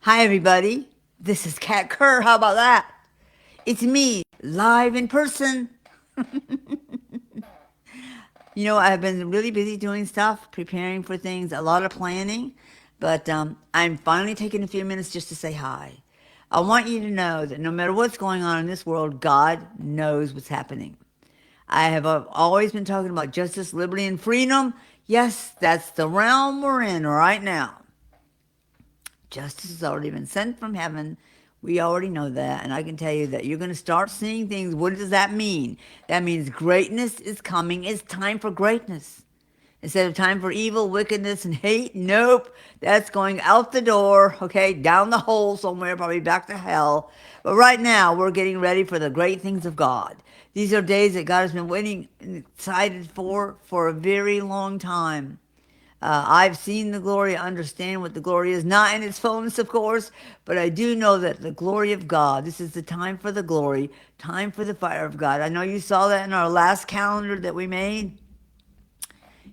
Hi, everybody. This is Kat Kerr. How about that? It's me, live in person. I've been really busy doing stuff, preparing for things, a lot of planning, but I'm finally taking a few minutes just to say hi. I want you to know that no matter what's going on in this world, God knows what's happening. I have always been talking about justice, liberty, and freedom. Yes, that's the realm we're in right now. Justice has already been sent from heaven. We already know that. And I can tell you that you're going to start seeing things. What does that mean? That means greatness is coming. It's time for greatness. Instead of time for evil, wickedness, and hate, nope, that's going out the door, okay, down the hole somewhere, probably back to hell. But right now, we're getting ready for the great things of God. These are days that God has been waiting and excited for a very long time. I've seen the glory, I understand what the glory is, not in its fullness, of course, but I do know that the glory of God, this is the time for the glory, time for the fire of God. I know you saw that in our last calendar that we made.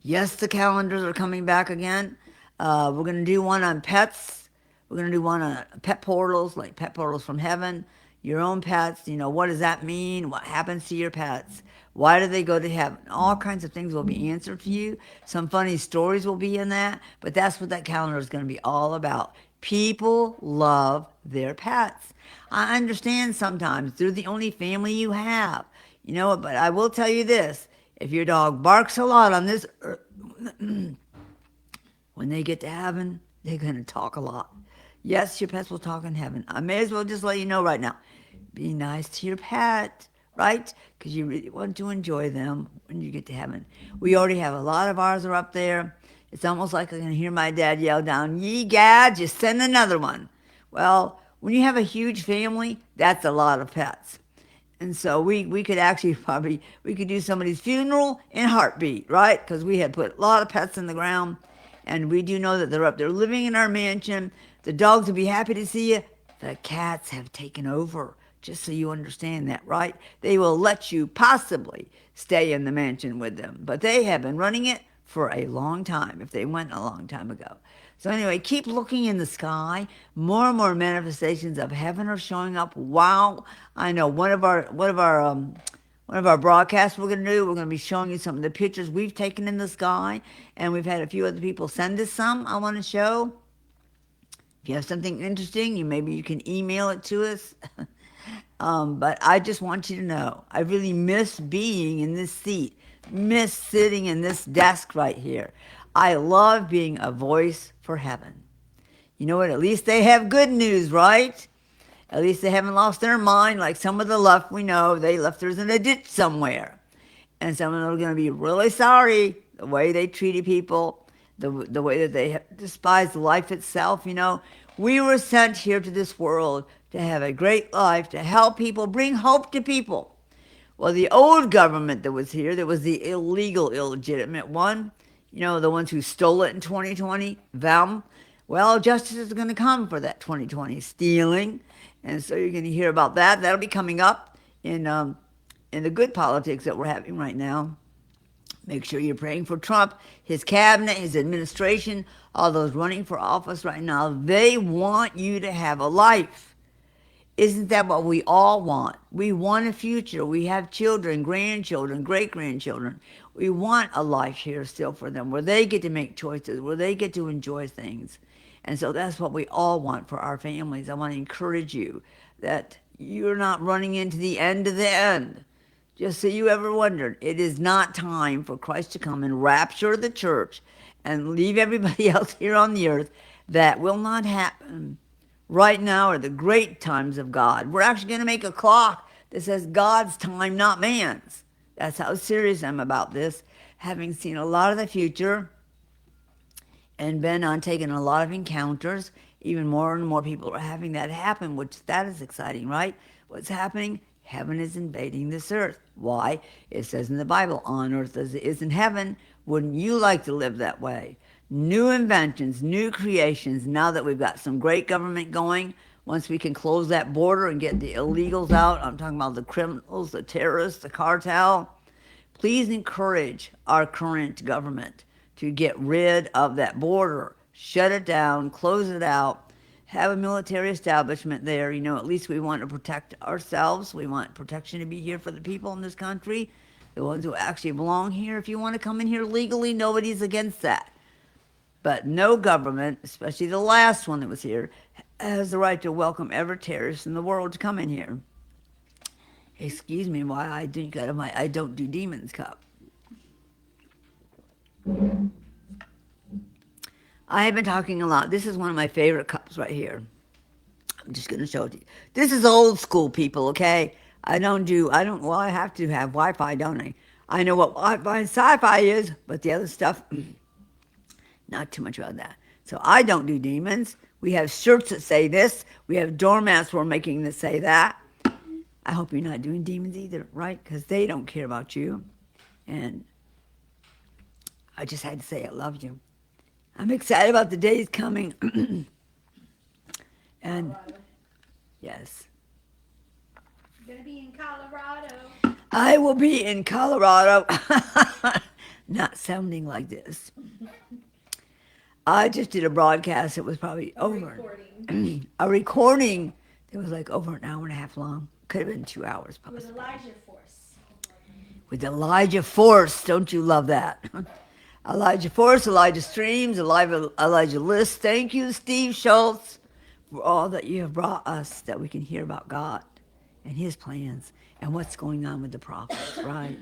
Yes, the calendars are coming back again. We're going to do one on pets. We're going to do one on pet portals, like pet portals from heaven, your own pets. What does that mean? What happens to your pets? Why do they go to heaven? All kinds of things will be answered for you. Some funny stories will be in that, but that's what that calendar is going to be all about. People love their pets. I understand sometimes they're the only family you have, but I will tell you this. If your dog barks a lot on this earth, when they get to heaven, they're going to talk a lot. Yes, your pets will talk in heaven. I may as well just let you know right now. Be nice to your pet, right? Because you really want to enjoy them when you get to heaven. We already have a lot of ours are up there. It's almost like I can hear my dad yell down, "Ye gad, just send another one." Well, when you have a huge family, that's a lot of pets. And so we could actually probably, we could do somebody's funeral in heartbeat, right? Because we had put a lot of pets in the ground. And we do know that they're up there living in our mansion. The dogs will be happy to see you. The cats have taken over, just so you understand that, right? They will let you possibly stay in the mansion with them. But they have been running it for a long time, if they went a long time ago. So anyway, keep looking in the sky. More and more manifestations of heaven are showing up. Wow! I know one of our broadcasts we're going to do. We're going to be showing you some of the pictures we've taken in the sky, and we've had a few other people send us some. I want to show. If you have something interesting, maybe you can email it to us. But I just want you to know, I really miss being in this seat, miss sitting in this desk right here. I love being a voice for heaven. You know what? At least they have good news, right? At least they haven't lost their mind like some of the left we know. They left theirs in a ditch somewhere. And some of them are going to be really sorry the way they treated people, the way that they despised life itself. We were sent here to this world to have a great life, to help people, bring hope to people. Well, the old government that was here, that was the illegal, illegitimate one, the ones who stole it in 2020, them, well, justice is going to come for that 2020 stealing. And so you're going to hear about that. That'll be coming up in the good politics that we're having right now. Make sure you're praying for Trump, his cabinet, his administration, all those running for office right now. They want you to have a life. Isn't that what we all want? We want a future. We have children, grandchildren, great-grandchildren. We want a life here still for them where they get to make choices, where they get to enjoy things. And so that's what we all want for our families. I want to encourage you that you're not running into the end of the end. Just so you ever wondered, it is not time for Christ to come and rapture the church and leave everybody else here on the earth. That will not happen. Right now are the great times of God. We're actually going to make a clock that says God's time, not man's. That's how serious I'm about this, having seen a lot of the future and been on taking a lot of encounters. Even more and more people are having that happen, which that is exciting, right? What's happening? Heaven is invading this earth. Why? It says in the Bible, on earth as it is in heaven. Wouldn't you like to live that way? New inventions, new creations, now that we've got some great government going, once we can close that border and get the illegals out, I'm talking about the criminals, the terrorists, the cartel, please encourage our current government to get rid of that border, shut it down, close it out, have a military establishment there. You know, at least we want to protect ourselves. We want protection to be here for the people in this country, the ones who actually belong here. If you want to come in here legally, nobody's against that. But no government, especially the last one that was here, has the right to welcome every terrorist in the world to come in here. Excuse me while I drink out of my I Don't Do Demons cup. I have been talking a lot. This is one of my favorite cups right here. I'm just going to show it to you. This is old school, people, okay? Well, I have to have Wi-Fi, don't I? I know what Wi-Fi and sci-fi is, but the other stuff, not too much about that. So I don't do demons. We have shirts that say this. We have doormats we're making that say that. I hope you're not doing demons either, right? Because they don't care about you. And I just had to say I love you. I'm excited about the days coming. And yes. You're going to be in Colorado. I will be in Colorado. Not sounding like this. I just did a broadcast. It was probably a recording that was like over an hour and a half long. Could have been 2 hours, possibly. With Elijah Force. With Elijah Force. Don't you love that? Elijah Force, Elijah Streams, Elijah List. Thank you, Steve Schultz, for all that you have brought us that we can hear about God and his plans and what's going on with the prophets, right?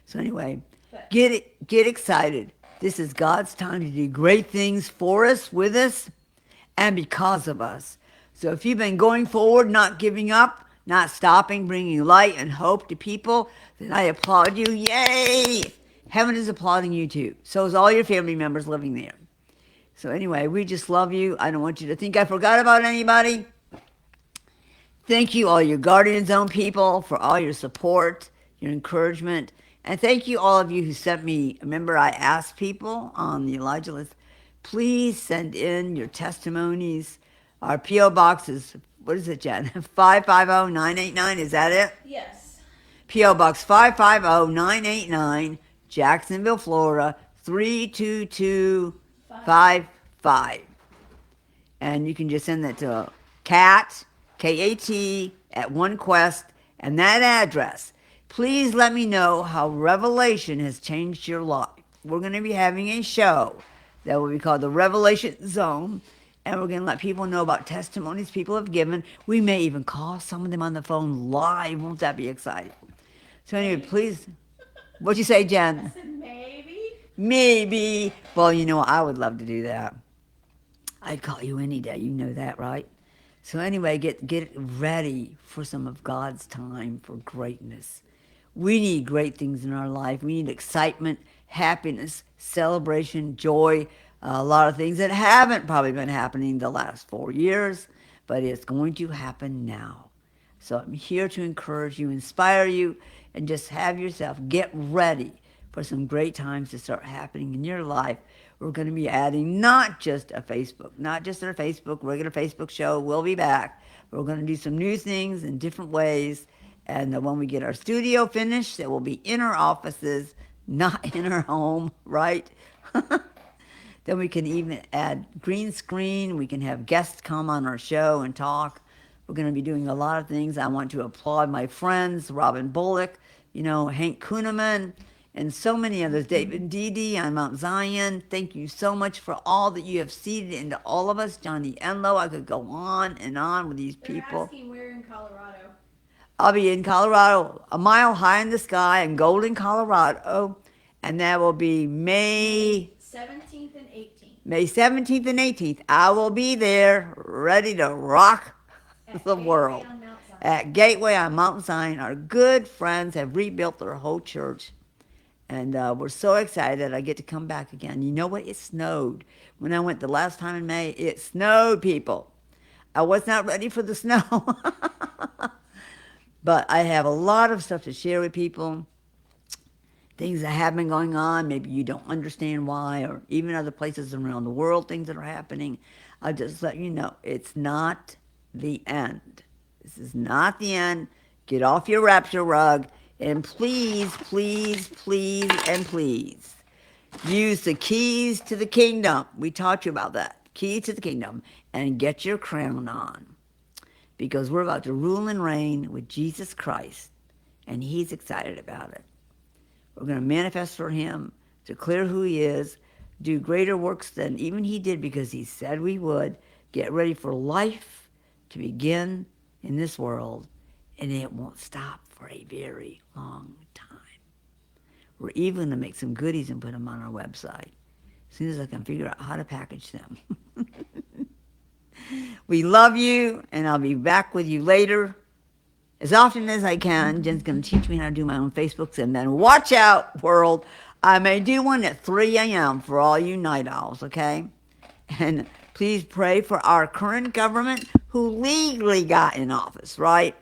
So anyway, get excited. This is God's time to do great things for us, with us, and because of us. So if you've been going forward, not giving up, not stopping, bringing light and hope to people, then I applaud you. Yay! Heaven is applauding you too. So is all your family members living there. So anyway, we just love you. I don't want you to think I forgot about anybody. Thank you, all your Guardian Zone people, for all your support, your encouragement. And thank you, all of you who sent me. Remember, I asked people on the Elijah List, please send in your testimonies. Our P.O. Box is, what is it, Jen? 550989, is that it? Yes. P.O. Box 550989, Jacksonville, Florida, 32255. And you can just send that to Kat, K-A-T, at One Quest, and that address. Please let me know how Revelation has changed your life. We're going to be having a show that will be called the Revelation Zone, and we're going to let people know about testimonies people have given. We may even call some of them on the phone live. Won't that be exciting? So anyway, please, what'd you say, Jen? I said maybe. Maybe. Well, you know, I would love to do that. I'd call you any day. You know that, right? So anyway, get ready for some of God's time for greatness. We need great things in our life. We need excitement, happiness, celebration, joy, a lot of things that haven't probably been happening the last 4 years, but it's going to happen now. So I'm here to encourage you, inspire you, and just have yourself get ready for some great times to start happening in your life. We're going to be adding not just our Facebook, regular Facebook show. We'll be back. We're going to do some new things in different ways. And when we get our studio finished, that will be in our offices, not in our home, right? Then we can even add green screen. We can have guests come on our show and talk. We're going to be doing a lot of things. I want to applaud my friends, Robin Bullock, Hank Kuhneman, and so many others. David Dede on Mount Zion. Thank you so much for all that you have seeded into all of us. Johnny Enlow. I could go on and on with these people. They're asking where in Colorado. I'll be in Colorado, a mile high in the sky in Golden, Colorado. And that will be May 17th and 18th. May 17th and 18th. I will be there ready to rock the world. At Gateway on Mount Zion. Our good friends have rebuilt their whole church. And we're so excited I get to come back again. You know what? It snowed. When I went the last time in May, it snowed, people. I was not ready for the snow. But I have a lot of stuff to share with people. Things that have been going on. Maybe you don't understand why, or even other places around the world, things that are happening. I'll just let you know, it's not the end. This is not the end. Get off your rapture rug. And please, please, please, and please, use the keys to the kingdom. We taught you about that. key to the kingdom, and get your crown on. Because we're about to rule and reign with Jesus Christ, and he's excited about it. We're going to manifest for him, declare who he is, do greater works than even he did because he said we would. Get ready for life to begin in this world, and it won't stop for a very long time. We're even going to make some goodies and put them on our website as soon as I can figure out how to package them. We love you, and I'll be back with you later as often as I can. Jen's going to teach me how to do my own Facebooks, and then watch out, world. I may do one at 3 a.m. for all you night owls, okay? And please pray for our current government who legally got in office, right?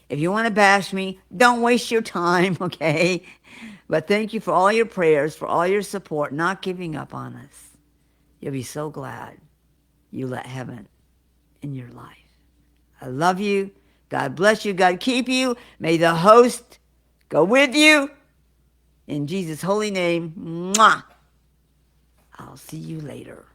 If you want to bash me, don't waste your time, okay? But thank you for all your prayers, for all your support, not giving up on us. You'll be so glad you let heaven in your life. I love you. God bless you. God keep you. May the host go with you. In Jesus' holy name, mwah. I'll see you later.